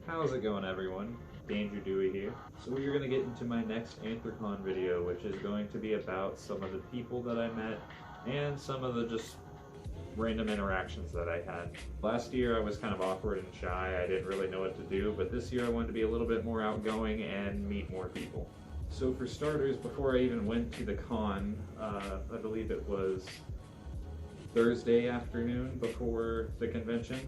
How's it going, everyone? Danger Dewey here. So we're going to get into my next Anthrocon video, which is going to be about some of the people that I met and some of the just random interactions that I had. Last year I was kind of awkward and shy, I didn't really know what to do, but this year I wanted to be a little bit more outgoing and meet more people. So for starters, before I even went to the con, I believe it was Thursday afternoon before the convention,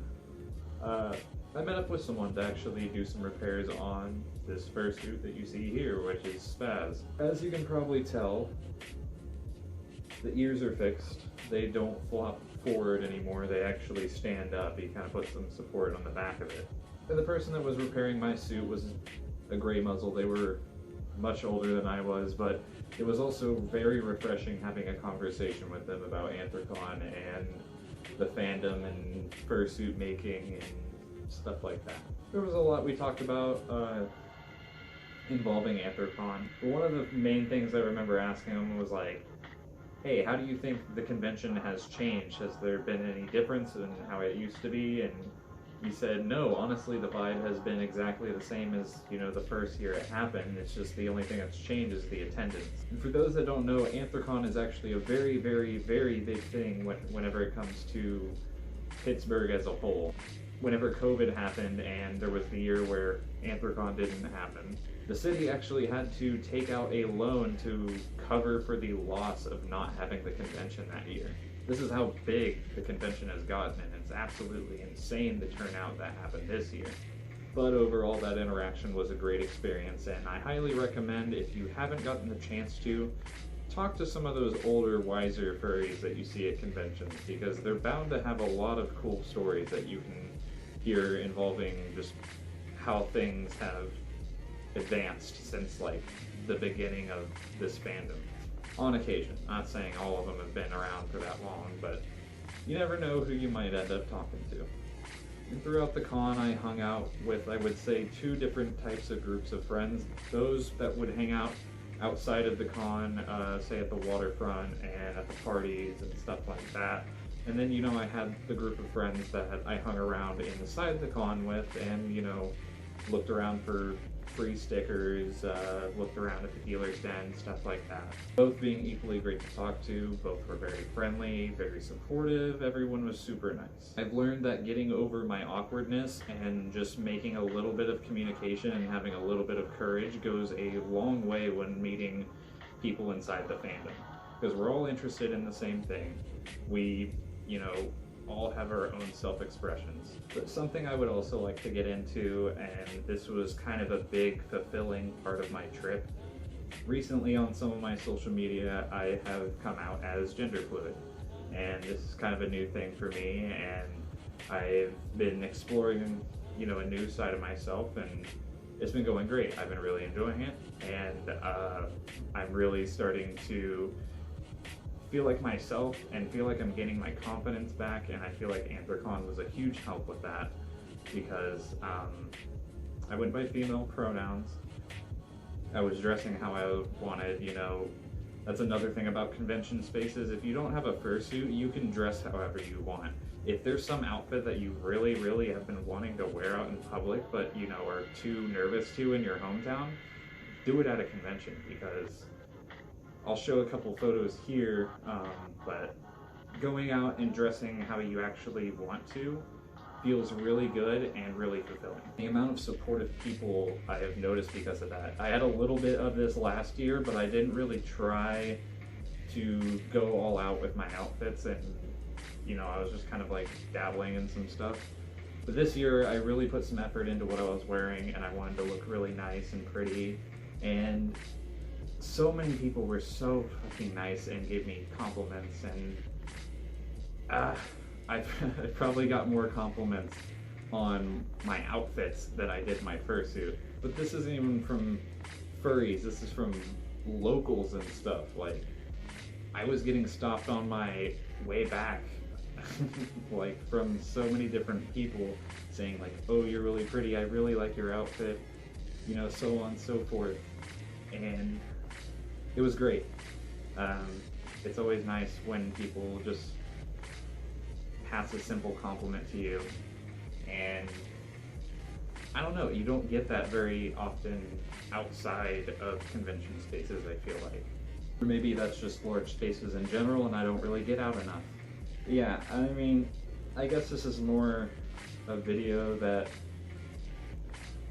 I met up with someone to actually do some repairs on this fursuit that you see here, which is Spaz. As you can probably tell, the ears are fixed. They don't flop forward anymore, they actually stand up. He kind of puts some support on the back of it. And the person that was repairing my suit was a gray muzzle. They were much older than I was, but it was also very refreshing having a conversation with them about Anthrocon and the fandom and fursuit making and stuff like that. There was a lot we talked about involving Anthrocon. But one of the main things I remember asking him was like, hey, how do you think the convention has changed? Has there been any difference in how it used to be? And he said, no, honestly, the vibe has been exactly the same as, the first year it happened. It's just the only thing that's changed is the attendance. And for those that don't know, Anthrocon is actually a very, very, very big thing whenever it comes to Pittsburgh as a whole. Whenever COVID happened and there was the year where Anthrocon didn't happen, the city actually had to take out a loan to cover for the loss of not having the convention that year. This is how big the convention has gotten, and it's absolutely insane the turnout that happened this year. But overall, that interaction was a great experience, and I highly recommend, if you haven't gotten the chance to, talk to some of those older, wiser furries that you see at conventions, because they're bound to have a lot of cool stories that you can hear involving just how things have advanced since the beginning of this fandom. On occasion, not saying all of them have been around for that long, but you never know who you might end up talking to. And throughout the con, I hung out with, I would say, two different types of groups of friends. Those that would hang out outside of the con, say at the waterfront and at the parties and stuff like that. And then, I had the group of friends that I hung around inside the con with and, looked around for free stickers, looked around at the dealer's den, stuff like that. Both being equally great to talk to, both were very friendly, very supportive, everyone was super nice. I've learned that getting over my awkwardness and just making a little bit of communication and having a little bit of courage goes a long way when meeting people inside the fandom. Because we're all interested in the same thing. We, all have our own self-expressions. But something I would also like to get into, and this was kind of a big, fulfilling part of my trip. Recently on some of my social media, I have come out as gender fluid. And this is kind of a new thing for me, and I've been exploring, a new side of myself, and it's been going great. I've been really enjoying it, and I'm really starting to feel like myself and feel like I'm gaining my confidence back, and I feel like Anthrocon was a huge help with that because I went by female pronouns. I was dressing how I wanted, That's another thing about convention spaces. If you don't have a fursuit, you can dress however you want. If there's some outfit that you really, really have been wanting to wear out in public but, are too nervous to in your hometown, do it at a convention, because I'll show a couple photos here, but going out and dressing how you actually want to feels really good and really fulfilling. The amount of supportive people I have noticed because of that. I had a little bit of this last year, but I didn't really try to go all out with my outfits, and I was just kind of dabbling in some stuff. But this year I really put some effort into what I was wearing, and I wanted to look really nice and pretty, and so many people were so fucking nice and gave me compliments, and I probably got more compliments on my outfits than I did my fursuit. But this isn't even from furries, this is from locals and stuff. I was getting stopped on my way back from so many different people saying oh, you're really pretty, I really like your outfit, so on and so forth. And it was great. It's always nice when people just pass a simple compliment to you, and I don't know, you don't get that very often outside of convention spaces, I feel like. Or maybe that's just large spaces in general and I don't really get out enough. Yeah, I mean, I guess this is more a video that,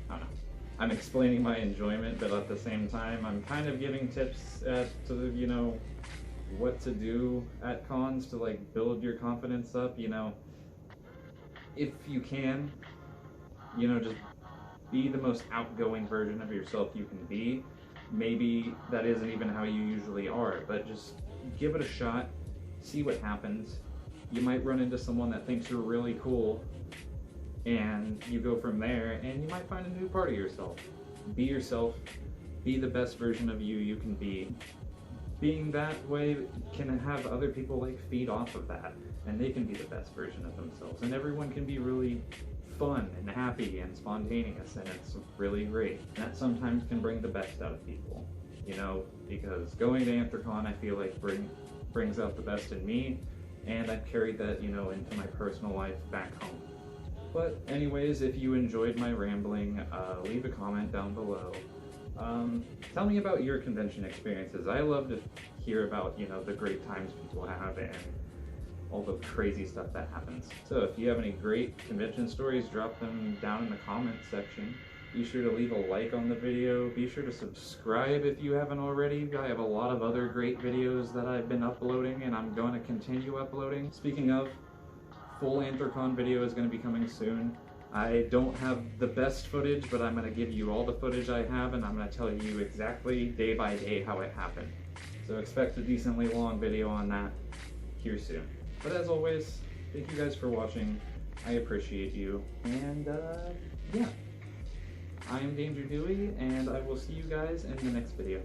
I don't know, I'm explaining my enjoyment, but at the same time, I'm kind of giving tips as to, you know, what to do at cons to like build your confidence up, you know. If you can, you know, just be the most outgoing version of yourself you can be. Maybe that isn't even how you usually are, but just give it a shot, see what happens. You might run into someone that thinks you're really cool, and you go from there, and you might find a new part of yourself. Be yourself, be the best version of you can be. Being that way can have other people like feed off of that, and they can be the best version of themselves, and everyone can be really fun and happy and spontaneous, and it's really great. And that sometimes can bring the best out of people, you know, because going to Anthrocon I feel like brings out the best in me, and I've carried that, you know, into my personal life back home. But anyways, if you enjoyed my rambling, leave a comment down below. Tell me about your convention experiences. I love to hear about, you know, the great times people have and all the crazy stuff that happens. So if you have any great convention stories, drop them down in the comments section. Be sure to leave a like on the video. Be sure to subscribe if you haven't already. I have a lot of other great videos that I've been uploading and I'm going to continue uploading. Speaking of, full Anthrocon video is going to be coming soon. I don't have the best footage, but I'm going to give you all the footage I have, and I'm going to tell you exactly day by day how it happened. So expect a decently long video on that here soon. But as always, thank you guys for watching. I appreciate you. And yeah, I am Danger Dewey, and I will see you guys in the next video.